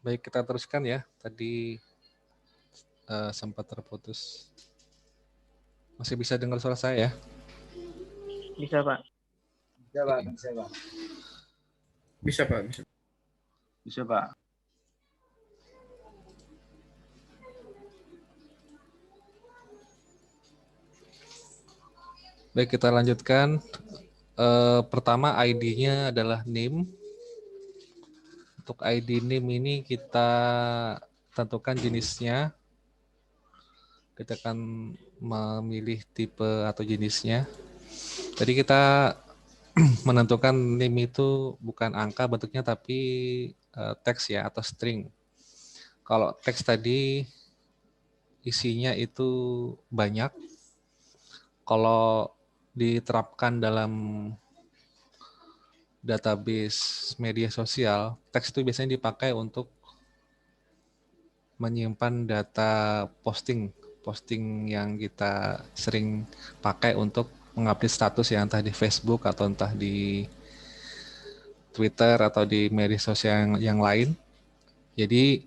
Baik, kita teruskan ya. Tadi sempat terputus. Masih bisa dengar suara saya ya? Bisa, Pak. Bisa, Pak. Bisa, Pak. Bisa, Pak. Bisa. Bisa, Pak. Baik, kita lanjutkan. Pertama ID-nya adalah name. Untuk ID name ini kita tentukan jenisnya. Kita akan memilih tipe atau jenisnya. Jadi kita menentukan name itu bukan angka bentuknya tapi teks ya atau string. Kalau teks tadi isinya itu banyak. Kalau diterapkan dalam database media sosial, teks itu biasanya dipakai untuk menyimpan data posting yang kita sering pakai untuk mengupdate status ya, entah di Facebook atau entah di Twitter atau di media sosial yang lain. Jadi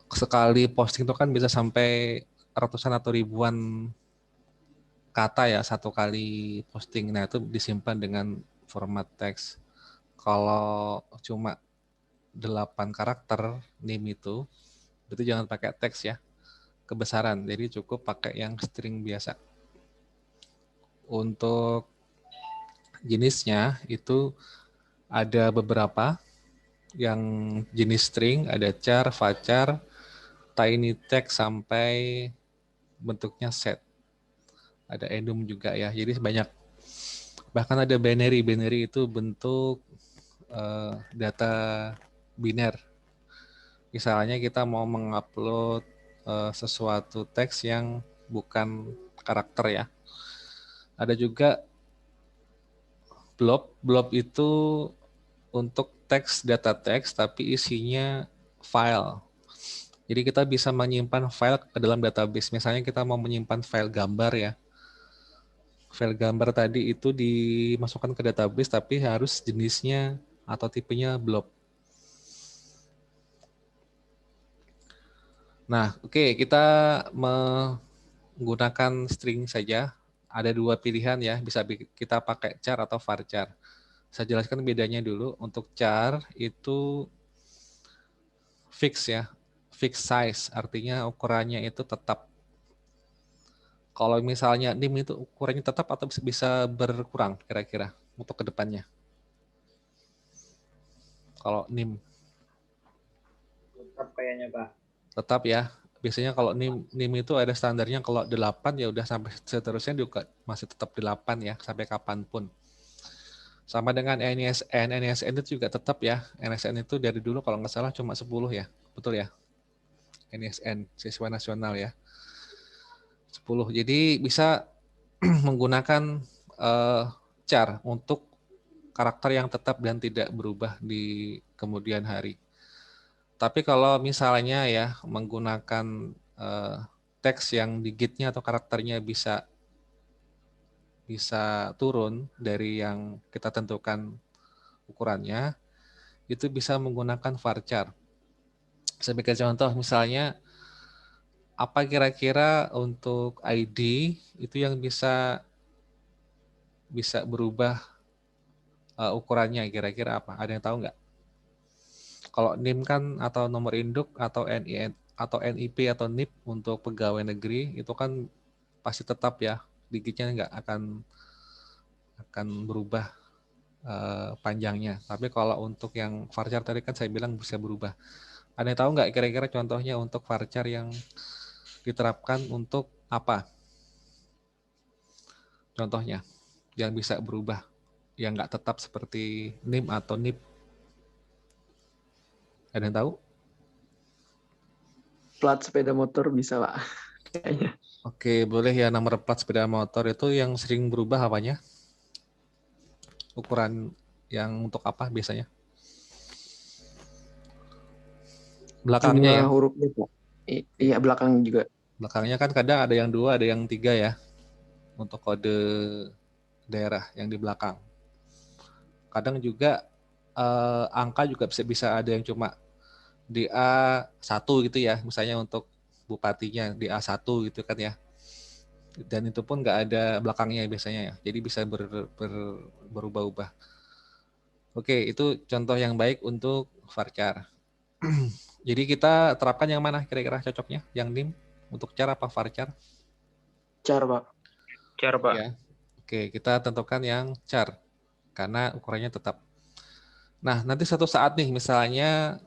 sekali posting itu kan bisa sampai ratusan atau ribuan kata ya satu kali posting. Nah, itu disimpan dengan format teks. Kalau cuma 8 karakter name itu jangan pakai teks ya, kebesaran. Jadi cukup pakai yang string biasa. Untuk jenisnya itu ada beberapa, yang jenis string, ada char, varchar, tiny text, sampai bentuknya set. Ada enum juga ya, jadi banyak. Bahkan ada binary. Binary itu bentuk data biner. Misalnya kita mau mengupload sesuatu teks yang bukan karakter ya. Ada juga blob. Blob itu untuk teks, data teks, tapi isinya file. Jadi kita bisa menyimpan file ke dalam database. Misalnya kita mau menyimpan file gambar ya. File gambar tadi itu dimasukkan ke database, tapi harus jenisnya atau tipenya blob. Nah, oke, kita menggunakan string saja. Ada dua pilihan ya, bisa kita pakai char atau varchar. Saya jelaskan bedanya dulu. Untuk char itu fix ya, fixed size, artinya ukurannya itu tetap. Kalau misalnya nim itu ukurannya tetap atau bisa berkurang kira-kira untuk kedepannya? Kalau nim Tetap kayaknya, Pak. tetap ya. Biasanya kalau nim itu ada standarnya, kalau 8 ya udah sampai seterusnya juga masih tetap 8 ya sampai kapanpun. Sama dengan NISN, NISN itu juga tetap ya. NISN itu dari dulu kalau nggak salah cuma 10 ya. Betul ya? NISN, siswa nasional ya. 10. Jadi bisa menggunakan char untuk karakter yang tetap dan tidak berubah di kemudian hari. Tapi kalau misalnya ya menggunakan teks yang digitnya atau karakternya bisa turun dari yang kita tentukan ukurannya, itu bisa menggunakan varchar. Sebagai contoh misalnya, apa kira-kira untuk ID itu yang bisa berubah ukurannya, kira-kira apa? Ada yang tahu nggak? Kalau NIM kan atau nomor induk atau NIN atau NIP atau NIP untuk pegawai negeri itu kan pasti tetap ya, digitnya nggak akan berubah panjangnya. Tapi kalau untuk yang varchar tadi kan saya bilang bisa berubah. Ada yang tahu nggak kira-kira contohnya untuk varchar yang diterapkan untuk apa? Contohnya yang bisa berubah, yang nggak tetap seperti NIM atau NIP. Ada yang tahu? Plat sepeda motor bisa, Pak. Kayaknya. Oke, boleh ya. Nomor plat sepeda motor itu yang sering berubah apanya? Ukuran yang untuk apa biasanya? Belakangnya Jumlah ya. hurufnya, Pak. Iya, belakang juga. Belakangnya kan kadang ada yang 2, ada yang 3 ya. Untuk kode daerah yang di belakang. Kadang juga angka juga bisa ada yang cuma di A1 gitu ya, misalnya untuk bupatinya di A1 gitu kan ya. Dan itu pun nggak ada belakangnya biasanya ya, jadi bisa berubah-ubah. Oke, itu contoh yang baik untuk varchar. Jadi kita terapkan yang mana kira-kira cocoknya? Yang NIM untuk char apa varchar? Char, Pak. Char, Pak. Ya. Oke, kita tentukan yang char karena ukurannya tetap. Nah, nanti satu saat nih misalnya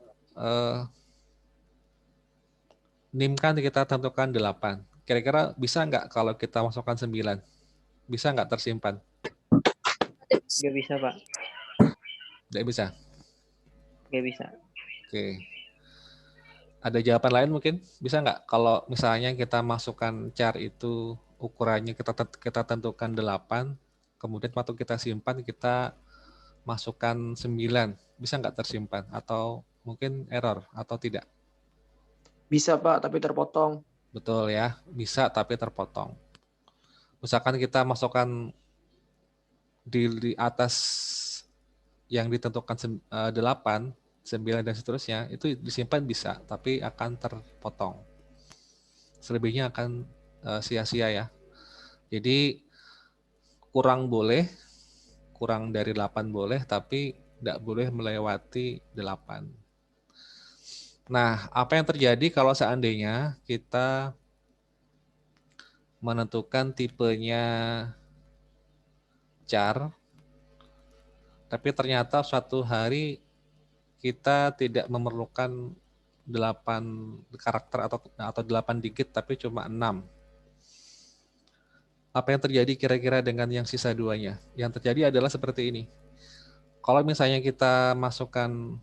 NIM kan kita tentukan 8. Kira-kira bisa nggak kalau kita masukkan 9? Bisa nggak tersimpan? Nggak bisa, Pak. Nggak bisa. Nggak bisa. Oke. Ada jawaban lain mungkin? Bisa nggak kalau misalnya kita masukkan char itu ukurannya kita tentukan 8, kemudian waktu kita simpan kita masukkan 9, bisa nggak tersimpan? Atau mungkin error atau tidak? Bisa, Pak, tapi terpotong. Betul ya, bisa tapi terpotong. Misalkan kita masukkan di atas yang ditentukan 8, 9 dan seterusnya, itu disimpan bisa, tapi akan terpotong. Selebihnya akan sia-sia ya. Jadi kurang boleh, kurang dari 8 boleh, tapi tidak boleh melewati 8. Nah, apa yang terjadi kalau seandainya kita menentukan tipenya char, tapi ternyata suatu hari kita tidak memerlukan 8 karakter atau 8 digit, tapi cuma 6. Apa yang terjadi kira-kira dengan yang sisa 2-nya? Yang terjadi adalah seperti ini. Kalau misalnya kita masukkan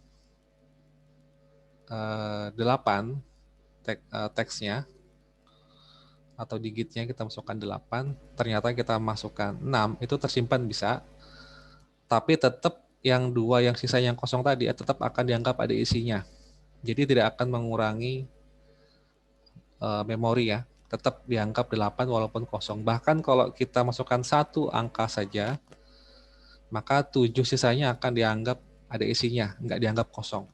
8 teksnya atau digitnya kita masukkan 8, ternyata kita masukkan 6, itu tersimpan bisa, tapi tetap yang 2 yang sisa yang kosong tadi tetap akan dianggap ada isinya. Jadi tidak akan mengurangi memori ya, tetap dianggap 8 walaupun kosong. Bahkan kalau kita masukkan 1 angka saja, maka 7 sisanya akan dianggap ada isinya, nggak dianggap kosong.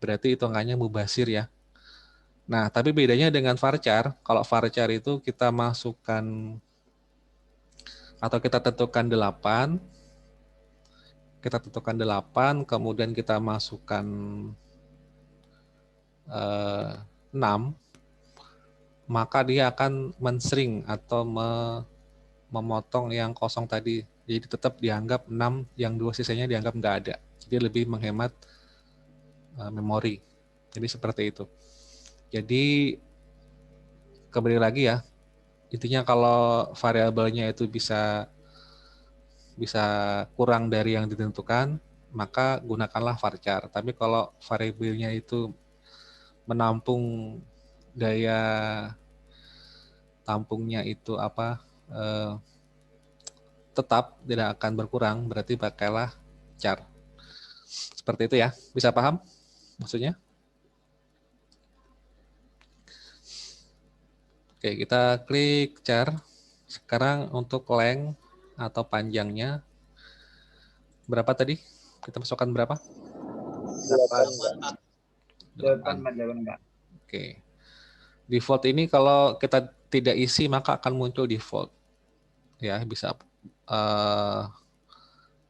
Berarti hitungannya mubazir ya. Nah, tapi bedanya dengan varchar, kalau varchar itu kita masukkan atau kita tentukan 8, kemudian kita masukkan 6, maka dia akan men-shrink atau memotong yang kosong tadi. Jadi tetap dianggap 6, yang 2 sisanya dianggap nggak ada. Jadi lebih menghemat memori. Jadi seperti itu. Jadi kembali lagi ya, intinya kalau variabelnya itu bisa kurang dari yang ditentukan, maka gunakanlah varchar. Tapi kalau variabelnya itu menampung daya tampungnya itu tetap tidak akan berkurang, berarti pakailah char. Seperti itu ya, bisa paham maksudnya? Oke, kita klik char. Sekarang untuk length atau panjangnya berapa tadi? Kita masukkan berapa? 8. 8, Pak. Oke. Default ini kalau kita tidak isi maka akan muncul default. Ya, bisa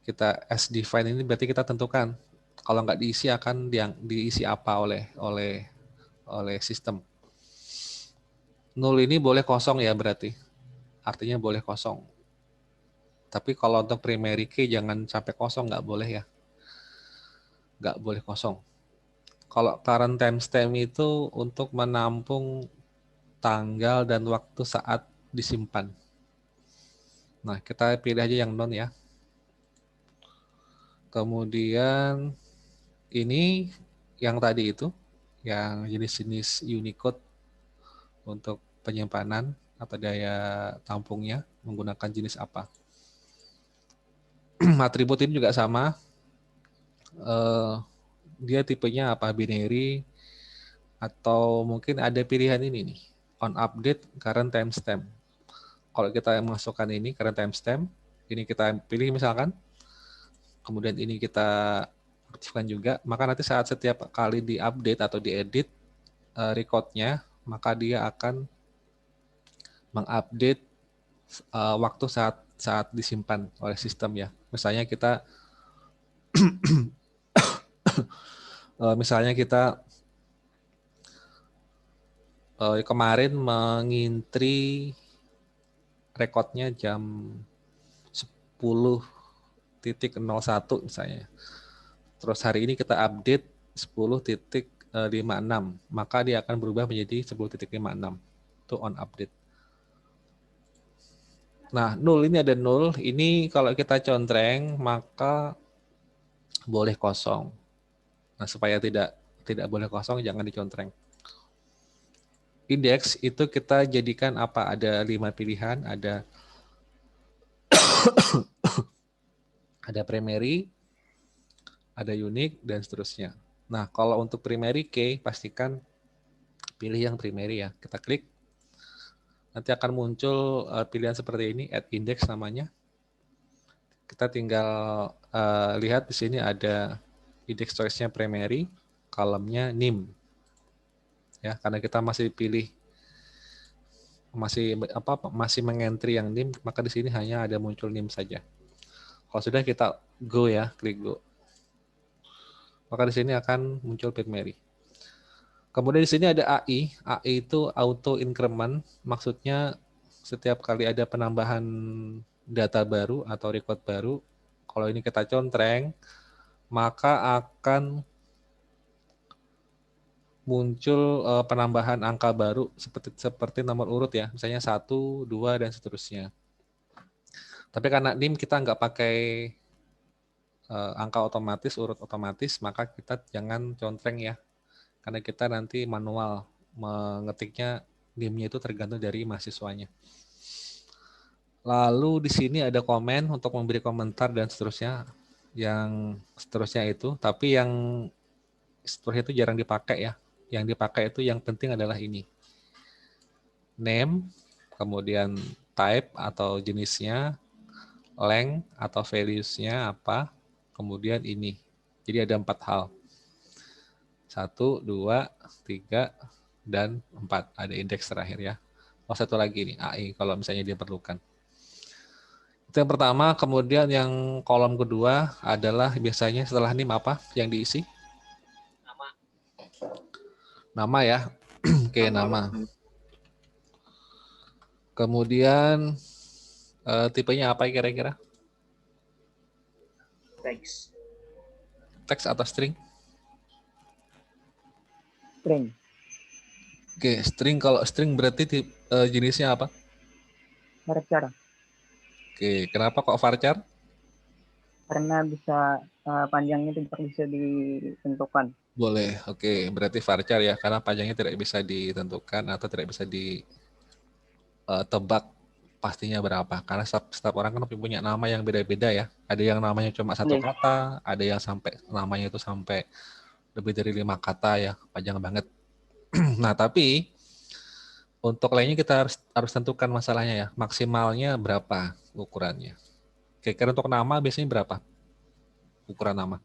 kita as define ini berarti kita tentukan. Kalau nggak diisi akan diisi apa oleh sistem. 0 ini boleh kosong ya berarti. Artinya boleh kosong. Tapi kalau untuk primary key jangan sampai kosong, nggak boleh ya. Nggak boleh kosong. Kalau current timestamp itu untuk menampung tanggal dan waktu saat disimpan. Nah, kita pilih aja yang non ya. Kemudian ini yang tadi itu, yang jenis-jenis Unicode untuk penyimpanan atau daya tampungnya menggunakan jenis apa. Atribut ini juga sama. Dia tipenya apa, binary, atau mungkin ada pilihan ini nih, on update current timestamp. Kalau kita masukkan ini current timestamp, ini kita pilih misalkan, kemudian ini kita aktifkan juga, maka nanti saat setiap kali diupdate atau diedit recordnya, maka dia akan mengupdate waktu saat disimpan oleh sistem ya. Misalnya kita kemarin mengintri rekodnya jam 10.01 misalnya. Terus hari ini kita update 10.56, maka dia akan berubah menjadi 10.56. Itu on update. Nah, 0 ini ada 0. Ini kalau kita contreng, maka boleh kosong. Nah, supaya tidak boleh kosong, jangan dicontreng. Indeks itu kita jadikan apa? Ada 5 pilihan, ada primary, ada unique, dan seterusnya. Nah, kalau untuk primary key, pastikan pilih yang primary ya. Kita klik. Nanti akan muncul pilihan seperti ini, add index namanya. Kita tinggal lihat di sini ada index choice-nya primary, kolomnya nim. Ya, karena kita masih pilih masih mengentry yang nim, maka di sini hanya ada muncul nim saja. Kalau sudah kita go ya, klik go. Maka di sini akan muncul primary. Kemudian di sini ada AI. AI itu auto increment, maksudnya setiap kali ada penambahan data baru atau record baru, kalau ini kita contreng, maka akan muncul penambahan angka baru seperti nomor urut ya, misalnya 1, 2, dan seterusnya. Tapi karena NIM kita nggak pakai angka otomatis, urut otomatis, maka kita jangan contreng ya. Karena kita nanti manual mengetiknya, NIM-nya itu tergantung dari mahasiswanya. Lalu di sini ada komen untuk memberi komentar dan seterusnya. Yang seterusnya itu, tapi yang seterusnya itu jarang dipakai ya. Yang dipakai itu yang penting adalah ini. Name, kemudian type atau jenisnya, length atau values-nya apa, kemudian ini. Jadi ada 4 hal. 1, 2, 3, dan 4. Ada indeks terakhir ya. Oh, satu lagi nih, AI kalau misalnya diperlukan. Itu yang pertama, kemudian yang kolom kedua adalah biasanya setelah NIM apa yang diisi? Nama ya. Oke, nama. Kemudian tipenya apa kira-kira? Teks. Teks atau string? String. Oke, string. Kalau string berarti jenisnya apa? Varchar. Oke, kenapa kok varchar? Karena bisa panjangnya tidak bisa ditentukan. Boleh, oke. Berarti varchar ya, karena panjangnya tidak bisa ditentukan atau tidak bisa ditebak pastinya berapa. Karena setiap orang kan punya nama yang beda-beda ya. Ada yang namanya cuma satu kata, ada yang sampai namanya itu sampai lebih dari 5 kata ya, panjang banget. Nah, tapi untuk lainnya kita harus tentukan masalahnya ya, maksimalnya berapa ukurannya. Kira-kira untuk nama biasanya berapa ukuran nama?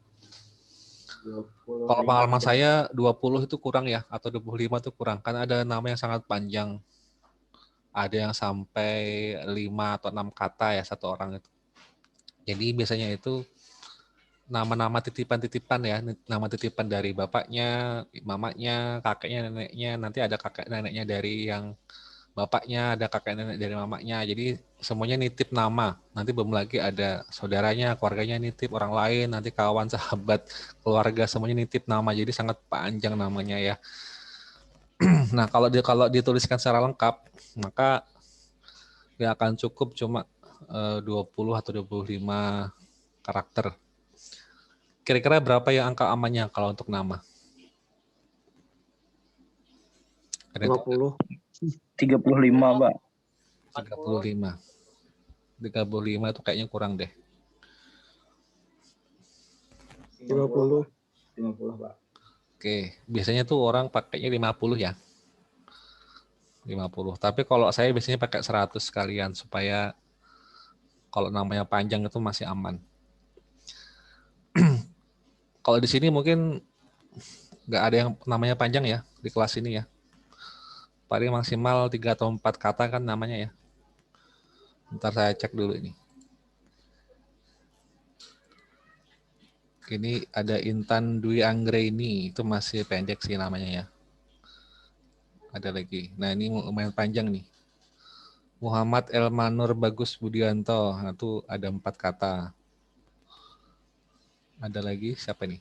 Kalau pengalaman saya 20 itu kurang ya, atau 25 itu kurang. Karena ada nama yang sangat panjang. Ada yang sampai 5 atau 6 kata ya satu orang itu. Jadi biasanya itu nama-nama titipan-titipan ya, nama titipan dari bapaknya, mamanya, kakeknya, neneknya, nanti ada kakek neneknya dari yang bapaknya, ada kakek nenek dari mamanya. Jadi semuanya nitip nama. Nanti belum lagi ada saudaranya, keluarganya nitip, orang lain, nanti kawan, sahabat, keluarga semuanya nitip nama. Jadi sangat panjang namanya ya. Nah, kalau dituliskan secara lengkap, maka ya akan cukup cuma 20 atau 25 karakter. Kira-kira berapa yang angka amannya kalau untuk nama? 20. 35, Pak. 35. 35 itu kayaknya kurang deh. 50. 50, Pak. Oke, biasanya tuh orang pakainya 50 ya. 50. Tapi kalau saya biasanya pakai 100 sekalian supaya kalau namanya panjang itu masih aman. Kalau di sini mungkin nggak ada yang namanya panjang ya di kelas ini ya. Paling maksimal 3 atau 4 kata kan namanya ya. Ntar saya cek dulu ini. Ini ada Intan Dwi Anggraini, itu masih pendek sih namanya ya. Ada lagi. Nah ini lumayan panjang nih. Muhammad Elmanur Bagus Budianto, nah, itu ada 4 kata. Ada lagi siapa nih?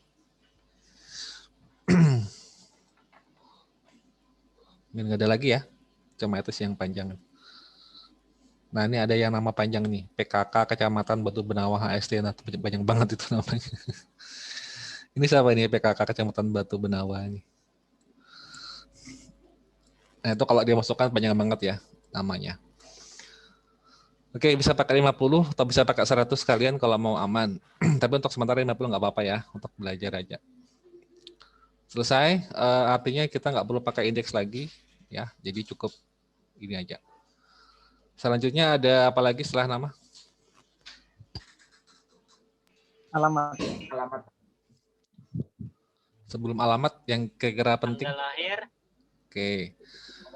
Ini nggak ada lagi ya. Cuma itu sih yang panjang. Nah ini ada yang nama panjang nih. PKK Kecamatan Batu Benawa HST. Nah panjang banget itu namanya. Ini siapa ini PKK Kecamatan Batu Benawa ini? Nah itu kalau dia masukkan panjang banget ya namanya. Oke, bisa pakai 50 atau bisa pakai 100 kalian kalau mau aman. Tapi untuk sementara 50 nggak apa-apa ya, untuk belajar aja. Selesai, artinya kita nggak perlu pakai indeks lagi, ya. Jadi cukup ini aja. Selanjutnya ada apa lagi setelah nama? Alamat. Sebelum alamat yang kira-kira penting. Tanggal lahir. Oke.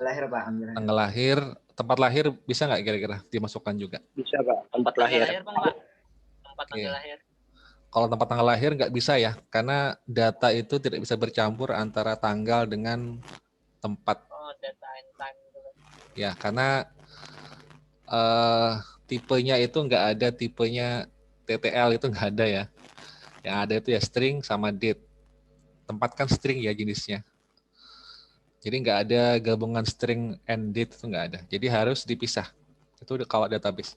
Lahir, Pak. Tanggal lahir, tempat lahir bisa nggak kira-kira dimasukkan juga? Bisa, Pak. Tempat Tanggal lahir. lahir, Bang, Pak. Tempat Oke. tanggal lahir. Kalau tempat tanggal lahir nggak bisa ya, karena data itu tidak bisa bercampur antara tanggal dengan tempat. Oh, data and time gitu. Ya, karena tipenya itu nggak ada tipenya TTL itu nggak ada ya. Yang ada itu ya string sama date. Tempat kan string ya jenisnya. Jadi nggak ada gabungan string and date itu nggak ada. Jadi harus dipisah. Itu kalau database.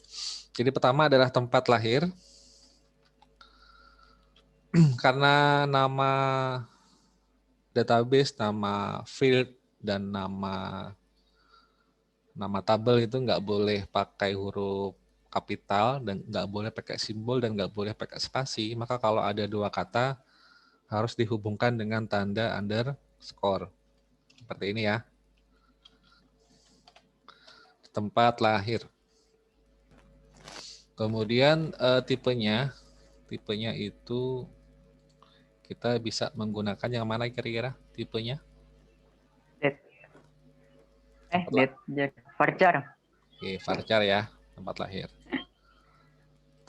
Jadi pertama adalah tempat lahir. Karena nama database, nama field, dan nama tabel itu nggak boleh pakai huruf kapital dan nggak boleh pakai simbol dan nggak boleh pakai spasi. Maka kalau ada 2 kata harus dihubungkan dengan tanda underscore. Seperti ini ya. Tempat lahir. Kemudian tipenya itu kita bisa menggunakan yang mana kira-kira tipenya? Date. Varchar. Oke, varchar ya, tempat lahir.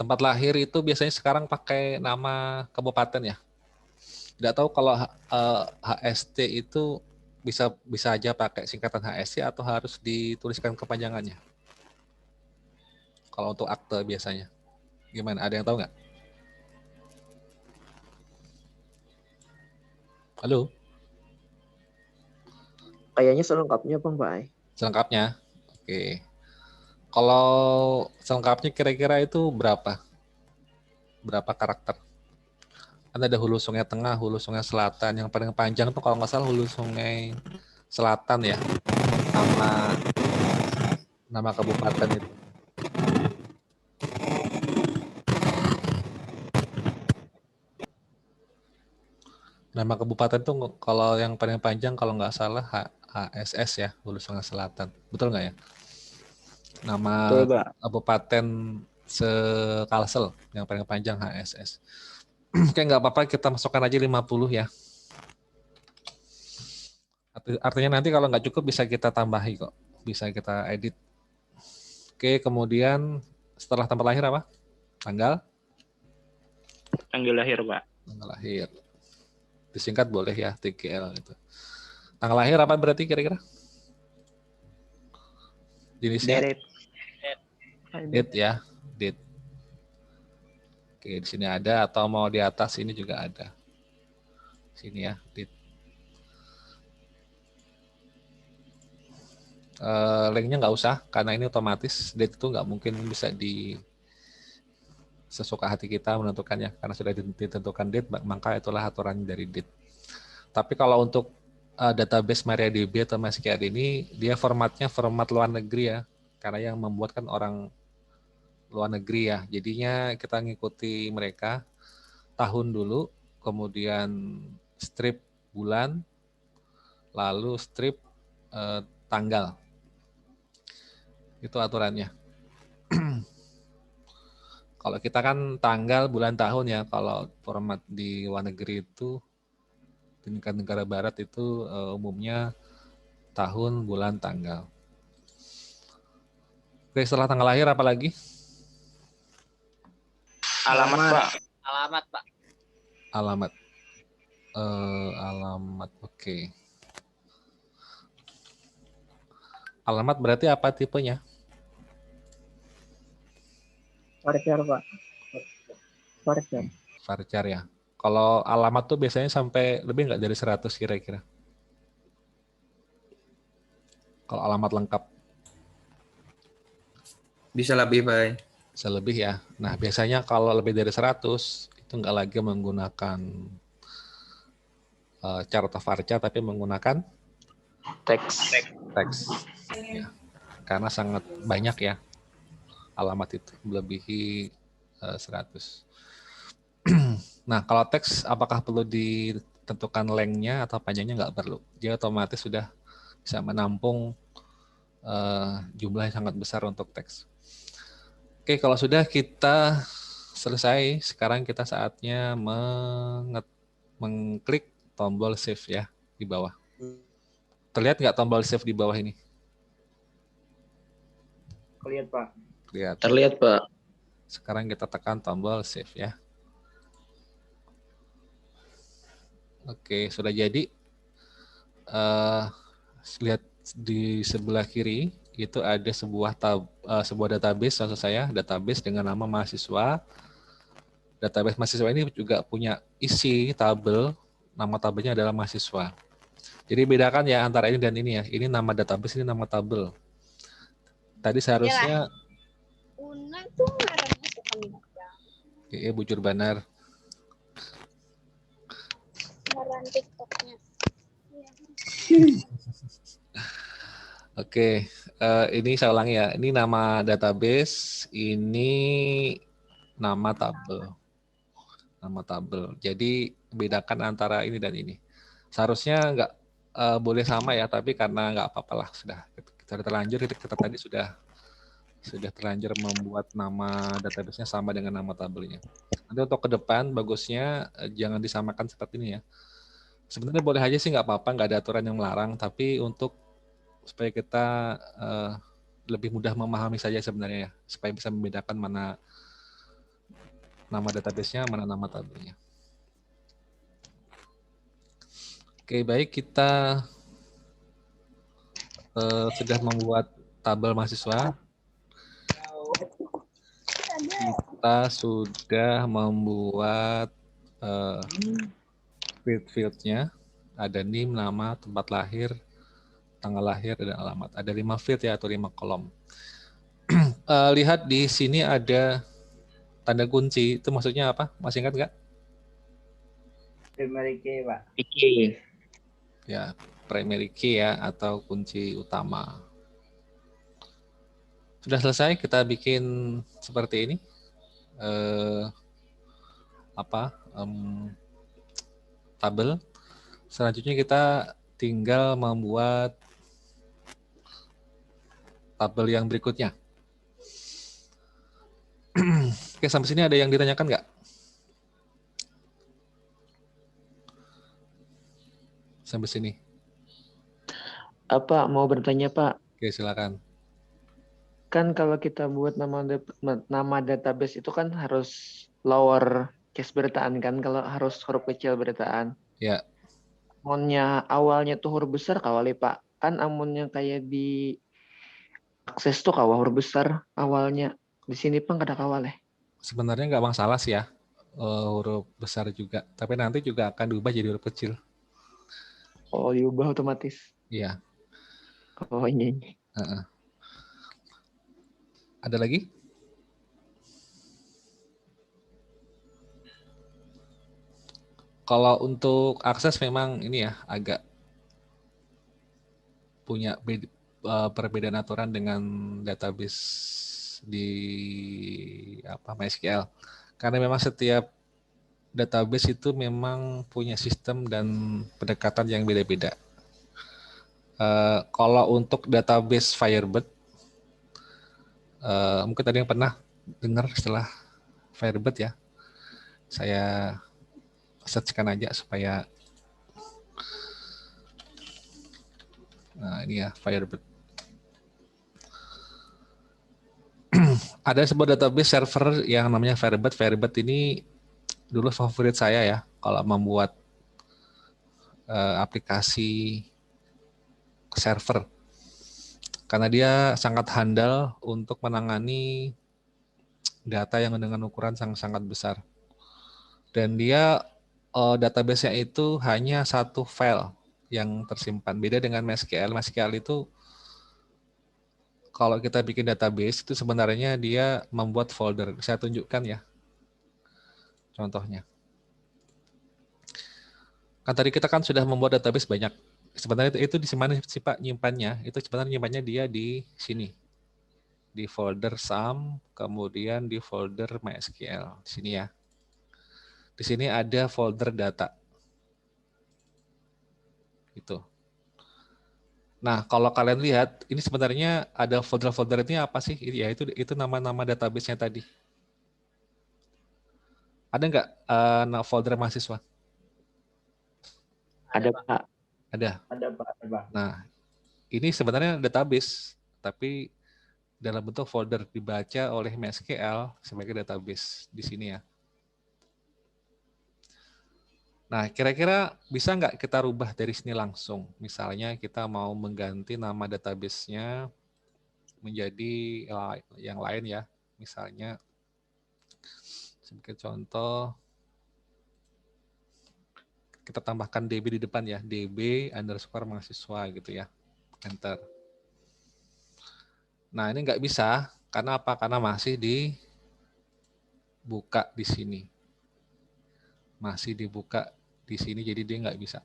Tempat lahir itu biasanya sekarang pakai nama kabupaten ya. Tidak tahu kalau HST itu bisa aja pakai singkatan HST atau harus dituliskan kepanjangannya. Kalau untuk akte biasanya. Gimana? Ada yang tahu nggak? Halo? Kayaknya selengkapnya Bang Pak. Selengkapnya? Oke. Kalau selengkapnya kira-kira itu berapa? Berapa karakter? Kan ada hulu sungai tengah, hulu sungai selatan. Yang paling panjang tuh kalau nggak salah hulu sungai selatan ya. Nama kabupaten itu. Nama kabupaten tuh kalau yang paling panjang kalau nggak salah HSS ya, Hulu Sungai Selatan. Betul nggak ya? Nama Betul, Pak. kabupaten se-Kalsel yang paling panjang HSS. Oke, nggak apa-apa, kita masukkan aja 50 ya. Artinya nanti kalau nggak cukup bisa kita tambahi kok. Bisa kita edit. Oke, kemudian setelah tempat lahir apa? Tanggal Tanggal lahir, Pak. Tanggal lahir. Disingkat boleh ya, TGL itu. Tanggal lahir apa berarti kira-kira? Jenisnya? Date ya, date. Oke, di sini ada atau mau di atas ini juga ada. Sini ya, date. Linknya nggak usah karena ini otomatis. Date itu nggak mungkin bisa sesuka hati kita menentukannya karena sudah ditentukan date, maka itulah aturan dari date. Tapi kalau untuk database MariaDB atau MySQL ini dia formatnya format luar negeri ya, karena yang membuat kan orang luar negeri ya. Jadinya kita ngikuti mereka tahun dulu, kemudian strip bulan, lalu strip tanggal. Itu aturannya. Kalau kita kan tanggal, bulan, tahun ya. Kalau format di luar negeri itu, di negara barat itu umumnya tahun, bulan, tanggal. Oke, setelah tanggal lahir apa lagi? Alamat, Pak. Alamat, Pak. Alamat. Alamat, oke. Alamat berarti apa tipenya? Varchar, Pak. Varchar. Varchar ya. Kalau alamat tuh biasanya sampai lebih nggak dari 100 kira-kira? Kalau alamat lengkap. Bisa lebih, Pak. Bisa lebih ya. Nah, biasanya kalau lebih dari 100, itu nggak lagi menggunakan cara atau varchar, tapi menggunakan Teks. teks. Ya. Karena sangat banyak ya alamat itu, melebihi 100. Nah, kalau teks apakah perlu ditentukan length-nya atau panjangnya? Nggak perlu. Dia otomatis sudah bisa menampung jumlah yang sangat besar untuk teks. Oke, kalau sudah kita selesai, sekarang kita saatnya mengklik tombol save ya di bawah. Terlihat nggak tombol save di bawah ini? Lihat, Pak. Lihat. Terlihat, Pak. Sekarang kita tekan tombol save ya. Oke, sudah jadi. Lihat di sebelah kiri itu ada sebuah database, maksud saya database dengan nama mahasiswa. Database mahasiswa ini juga punya isi tabel, nama tabelnya adalah mahasiswa. Jadi bedakan ya antara ini dan ini ya. Ini nama database, ini nama tabel. Tadi seharusnya Una tuh ngarangnya suka muda. iya bujur banar. Ngarang TikToknya. Oke, ini saya ulangi ya. Ini nama database, ini nama tabel. Nama tabel. Jadi bedakan antara ini dan ini. Seharusnya nggak boleh sama ya, tapi karena nggak apa-apa lah. Kita terlanjur, kita tadi sudah terlanjur membuat nama database-nya sama dengan nama tabelnya. Nanti untuk ke depan, bagusnya jangan disamakan seperti ini ya. Sebenarnya boleh aja sih, nggak apa-apa, nggak ada aturan yang melarang, tapi untuk supaya kita lebih mudah memahami saja sebenarnya ya, supaya bisa membedakan mana nama database-nya, mana nama tabelnya. Oke, baik, kita sudah membuat tabel mahasiswa. Kita sudah membuat field-nya. Ada NIM, nama, tempat lahir, tanggal lahir, dan alamat. Ada 5 field ya, atau 5 kolom. Lihat di sini ada tanda kunci. Itu maksudnya apa? Masih ingat nggak? Primary key, Pak. Iki. Ya, primary key ya, atau kunci utama. Sudah selesai, kita bikin seperti ini. Tabel. Selanjutnya kita tinggal membuat tabel yang berikutnya. Oke, sampai sini ada yang ditanyakan nggak? Sampai sini. Apa mau bertanya, Pak? Oke, silakan. Kan kalau kita buat nama database itu kan harus lower case bertaan kan, kalau harus huruf kecil bertaan. Ya. Amunnya awalnya tuh huruf besar kawali, Pak. Kan amunnya kayak di akses tuh kawal huruf besar awalnya. Di sini pun kada kawal ya. Sebenarnya nggak masalah sih ya, huruf besar juga. Tapi nanti juga akan diubah jadi huruf kecil. Oh, diubah otomatis. Iya. Oh, ini. Ada lagi? Kalau untuk akses memang ini ya agak punya perbedaan aturan dengan database di MySQL. Karena memang setiap database itu memang punya sistem dan pendekatan yang beda-beda. Kalau untuk database Firebird, mungkin tadi yang pernah dengar setelah Firebird ya. Saya searchkan aja supaya ini ya Firebird. Ada sebuah database server yang namanya Firebird. Firebird ini dulu favorit saya ya kalau membuat aplikasi server. Karena dia sangat handal untuk menangani data yang dengan ukuran sangat besar. Dan dia database-nya itu hanya satu file yang tersimpan. Beda dengan MySQL. MySQL itu kalau kita bikin database itu sebenarnya dia membuat folder. Saya tunjukkan ya contohnya. Kan tadi kita kan sudah membuat database banyak. Sebenarnya itu di mana sih Pak nyimpannya? Itu sebenarnya nyimpannya dia di sini. Di folder SAM, kemudian di folder MySQL. Di sini ya. Di sini ada folder data. Itu. Nah, kalau kalian lihat, ini sebenarnya ada folder-folder ini apa sih? Ya itu nama-nama database-nya tadi. Ada nggak folder mahasiswa? Ada Pak. Ada. Ada Pak. Nah, ini sebenarnya database, tapi dalam bentuk folder dibaca oleh MySQL sebagai database di sini ya. Nah, kira-kira bisa nggak kita rubah dari sini langsung? Misalnya kita mau mengganti nama database-nya menjadi yang lain ya. Misalnya, sebagai contoh, kita tambahkan DB di depan ya. DB_mahasiswa gitu ya. Enter. Nah, ini nggak bisa. Karena apa? Karena masih dibuka di sini. Masih dibuka di sini, jadi dia nggak bisa.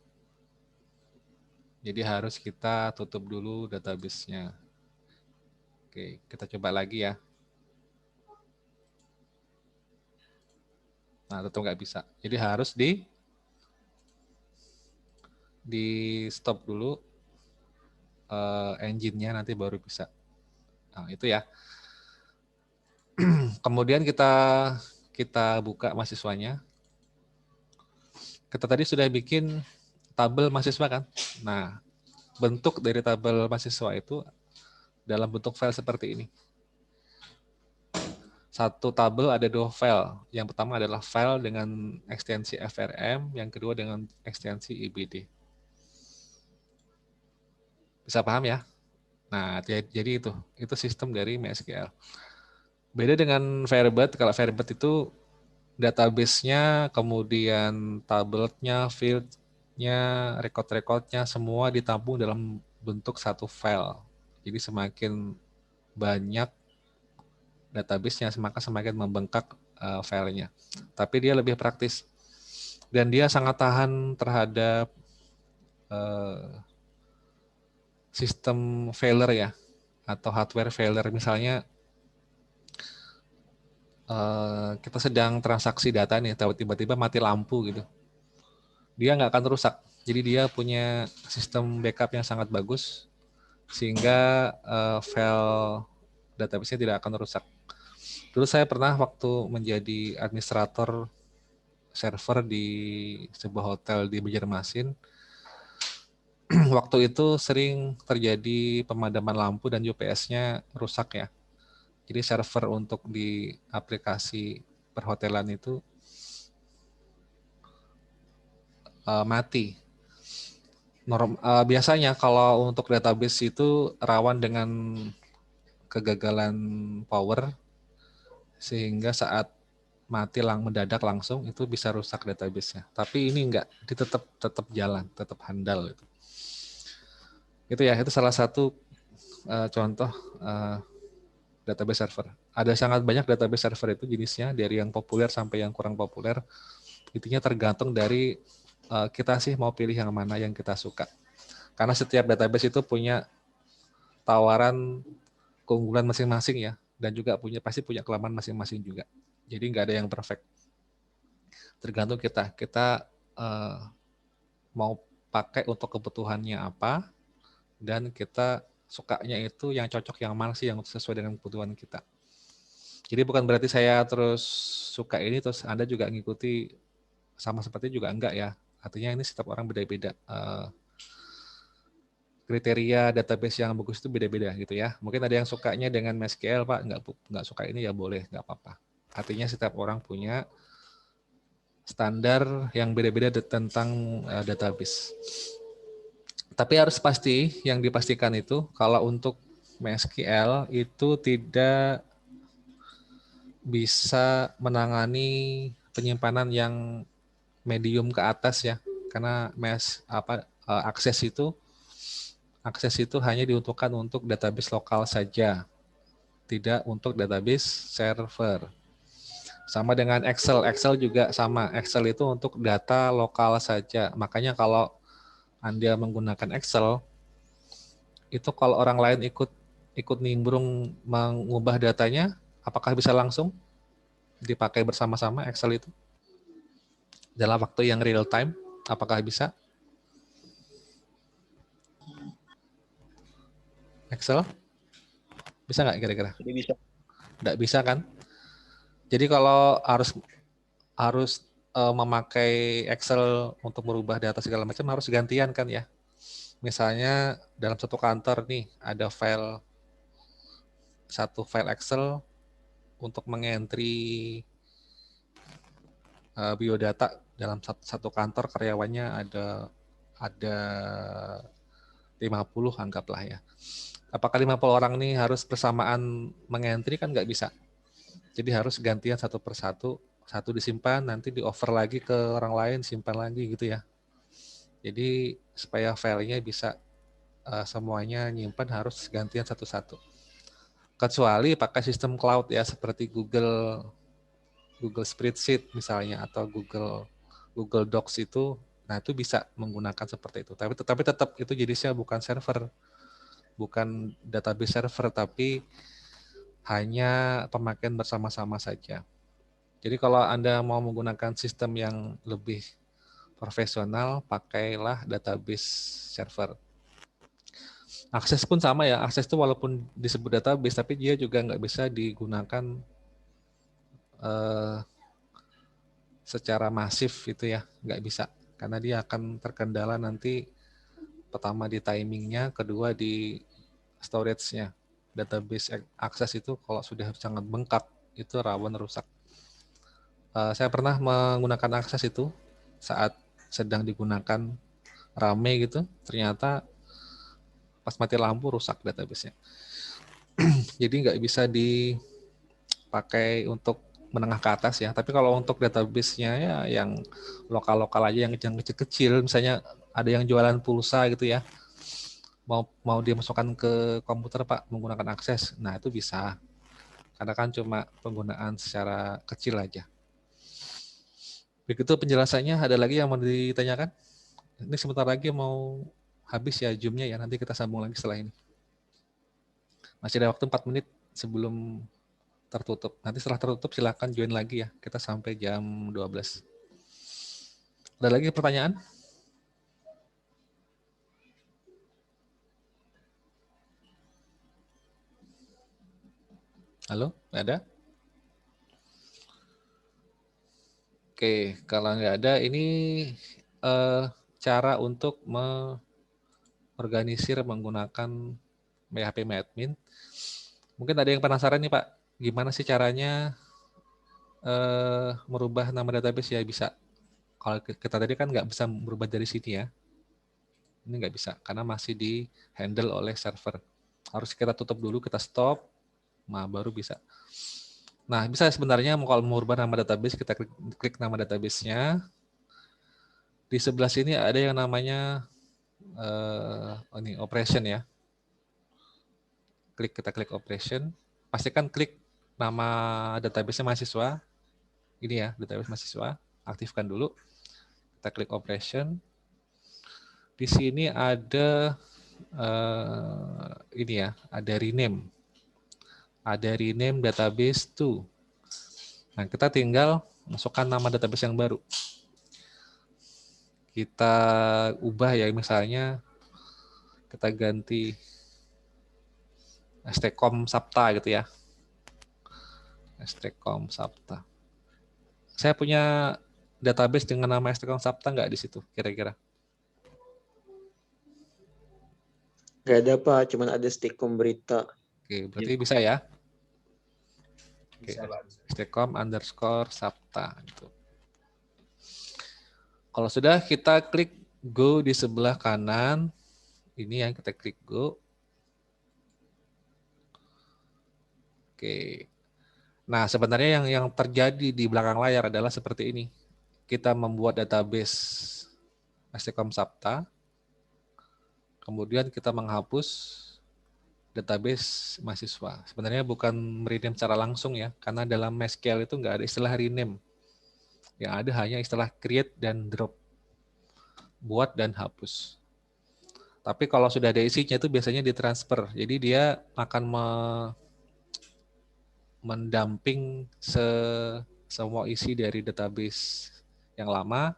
Jadi harus kita tutup dulu database-nya. Oke, kita coba lagi ya. Nah, tetap nggak bisa. Jadi harus di stop dulu engine-nya, nanti baru bisa. Nah, itu ya. Kemudian kita buka mahasiswanya. Kita tadi sudah bikin tabel mahasiswa kan. Nah, bentuk dari tabel mahasiswa itu dalam bentuk file seperti ini. Satu tabel ada dua file. Yang pertama adalah file dengan ekstensi FRM, yang kedua dengan ekstensi IBD. Bisa paham ya? Nah, jadi itu sistem dari MySQL. Beda dengan Firebird. Kalau Firebird itu database-nya, kemudian tabelnya, field-nya, record-recordnya, semua ditampung dalam bentuk satu file. Jadi semakin banyak database-nya, maka semakin membengkak filenya. Tapi dia lebih praktis. Dan dia sangat tahan terhadap sistem failure ya, atau hardware failure. Misalnya kita sedang transaksi data nih, tiba-tiba mati lampu gitu. Dia nggak akan rusak. Jadi dia punya sistem backup yang sangat bagus, sehingga file database-nya tidak akan rusak. Dulu saya pernah waktu menjadi administrator server di sebuah hotel di Banjarmasin, waktu itu sering terjadi pemadaman lampu dan UPS-nya rusak ya. Jadi server untuk di aplikasi perhotelan itu mati. Biasanya kalau untuk database itu rawan dengan kegagalan power, sehingga saat mati mendadak langsung itu bisa rusak database-nya. Tapi ini enggak, dia tetap jalan, tetap handal itu. Itu ya, itu salah satu contoh database server. Ada sangat banyak database server itu jenisnya, dari yang populer sampai yang kurang populer. Intinya tergantung dari kita sih mau pilih yang mana yang kita suka. Karena setiap database itu punya tawaran keunggulan masing-masing ya, dan juga pasti punya kelemahan masing-masing juga. Jadi nggak ada yang perfect. Tergantung kita mau pakai untuk kebutuhannya apa, dan kita sukanya itu yang cocok yang mana sih yang sesuai dengan kebutuhan kita. Jadi bukan berarti saya terus suka ini terus Anda juga ngikuti sama seperti juga enggak ya. Artinya ini setiap orang beda-beda. Kriteria database yang bagus itu beda-beda gitu ya. Mungkin ada yang sukanya dengan MySQL, Pak, nggak suka ini ya boleh, nggak apa-apa. Artinya setiap orang punya standar yang beda-beda tentang database. Tapi harus pasti, yang dipastikan itu kalau untuk MySQL itu tidak bisa menangani penyimpanan yang medium ke atas ya, karena akses itu hanya diuntukkan untuk database lokal saja, tidak untuk database server. Sama dengan Excel juga sama. Excel itu untuk data lokal saja. Makanya kalau Anda menggunakan Excel, itu kalau orang lain ikut nimbrung mengubah datanya, apakah bisa langsung dipakai bersama-sama Excel itu? Dalam waktu yang real time, apakah bisa? Excel? Bisa nggak kira-kira? Jadi bisa. Nggak bisa kan? Jadi kalau harus memakai Excel untuk merubah data segala macam harus gantian kan ya. Misalnya dalam satu kantor nih ada satu file Excel untuk mengentry biodata dalam satu kantor karyawannya ada 50 anggaplah ya. Apakah 50 orang nih harus bersamaan mengentry kan nggak bisa. Jadi harus gantian satu persatu, satu disimpan, nanti di-over lagi ke orang lain, simpan lagi gitu ya. Jadi supaya filenya bisa semuanya nyimpan harus gantian satu-satu. Kecuali pakai sistem cloud ya, seperti Google Spreadsheet misalnya, atau Google Docs itu, nah itu bisa menggunakan seperti itu. Tapi tetap itu jenisnya bukan server, bukan database server, tapi hanya pemakaian bersama-sama saja. Jadi kalau Anda mau menggunakan sistem yang lebih profesional, pakailah database server. Akses pun sama ya, akses itu walaupun disebut database, tapi dia juga nggak bisa digunakan secara masif itu ya, nggak bisa. Karena dia akan terkendala nanti, pertama di timingnya, kedua di storage-nya. Database akses itu kalau sudah sangat bengkak, itu rawan rusak. Saya pernah menggunakan akses itu saat sedang digunakan rame gitu, ternyata pas mati lampu rusak database-nya. Jadi nggak bisa dipakai untuk menengah ke atas ya. Tapi kalau untuk database-nya ya yang lokal-lokal aja, yang kecil-kecil, misalnya ada yang jualan pulsa gitu ya, mau dia masukkan ke komputer Pak menggunakan akses, nah itu bisa. Karena kan cuma penggunaan secara kecil aja. Begitu penjelasannya, ada lagi yang mau ditanyakan? Ini sebentar lagi mau habis ya Zoom-nya ya, nanti kita sambung lagi setelah ini. Masih ada waktu 4 menit sebelum tertutup. Nanti setelah tertutup silakan join lagi ya, kita sampai jam 12. Ada lagi pertanyaan? Halo, nggak ada? Oke, kalau nggak ada, ini cara untuk mengorganisir menggunakan PHP-admin. Mungkin ada yang penasaran nih Pak, gimana sih caranya merubah nama database ya? Bisa. Kalau kita tadi kan nggak bisa merubah dari sini ya. Ini nggak bisa, karena masih di handle oleh server. Harus kita tutup dulu, kita stop, nah baru bisa. Nah, bisa sebenarnya kalau mau merubah nama database, kita klik nama database-nya. Di sebelah sini ada yang namanya ini operation ya. Kita klik operation. Pastikan klik nama database mahasiswa. Ini ya, database mahasiswa. Aktifkan dulu. Kita klik operation. Di sini ada ini ya, ada rename. Ada rename database to. Nah, kita tinggal masukkan nama database yang baru. Kita ubah ya, misalnya kita ganti Stcom Sapta gitu ya. Stekom Sapta. Saya punya database dengan nama Stekom Sapta nggak di situ kira-kira? Nggak ada Pak, cuman ada Stekom berita. Oke, berarti bisa ya? Oke, Bisa, Pak. Stekom_Sapta gitu. Kalau sudah kita klik go di sebelah kanan, ini yang kita klik go. Oke. Nah, sebenarnya yang terjadi di belakang layar adalah seperti ini. Kita membuat database Stekom Sapta, kemudian kita menghapus database mahasiswa. Sebenarnya bukan rename secara langsung ya, karena dalam MySQL itu nggak ada istilah rename. Yang ada hanya istilah create dan drop. Buat dan hapus. Tapi kalau sudah ada isinya itu biasanya ditransfer. Jadi dia akan mendamping semua isi dari database yang lama,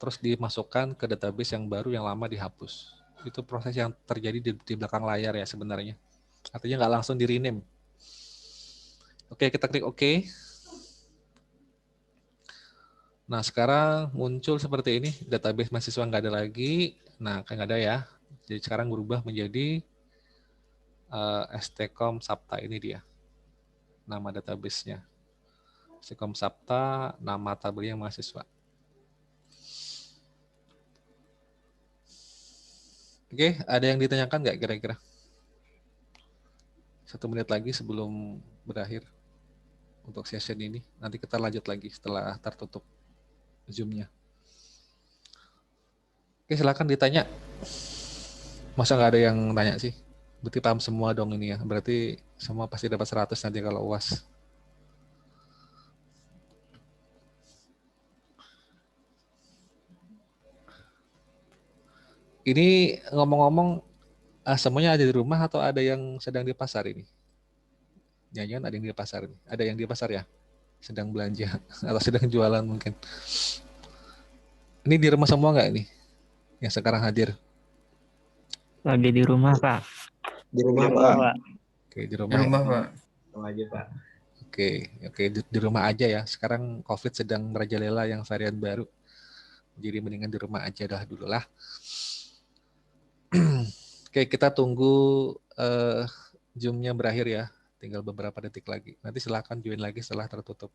terus dimasukkan ke database yang baru, yang lama dihapus. Itu proses yang terjadi di belakang layar ya sebenarnya. Artinya nggak langsung di rename. Oke, kita klik OK. Nah, sekarang muncul seperti ini. Database mahasiswa nggak ada lagi. Nah, kayak nggak ada ya. Jadi sekarang berubah menjadi Stekom Sapta. Ini dia. Nama database-nya. Stekom Sapta, nama tabelnya mahasiswa. Oke, ada yang ditanyakan nggak kira-kira? 1 menit lagi sebelum berakhir untuk session ini. Nanti kita lanjut lagi setelah tertutup Zoom-nya. Oke, silakan ditanya. Masa nggak ada yang tanya sih? Berarti paham semua dong ini ya. Berarti semua pasti dapat 100 nanti kalau UAS. Ini ngomong-ngomong, semuanya ada di rumah atau ada yang sedang di pasar ini? Jangan-jangan ada yang di pasar ini. Ada yang di pasar ya? Sedang belanja atau sedang jualan mungkin. Ini di rumah semua nggak ini? Yang sekarang hadir? Lagi di rumah, Pak. Di rumah Di Pak. rumah, Oke, di Di rumah. rumah Pak. Sama aja, Pak. Oke, di rumah aja ya. Sekarang COVID sedang merajalela yang varian baru. Jadi mendingan di rumah aja dah dulu lah. Oke, kita tunggu Zoom-nya berakhir ya. Tinggal beberapa detik lagi. Nanti silakan join lagi setelah tertutup.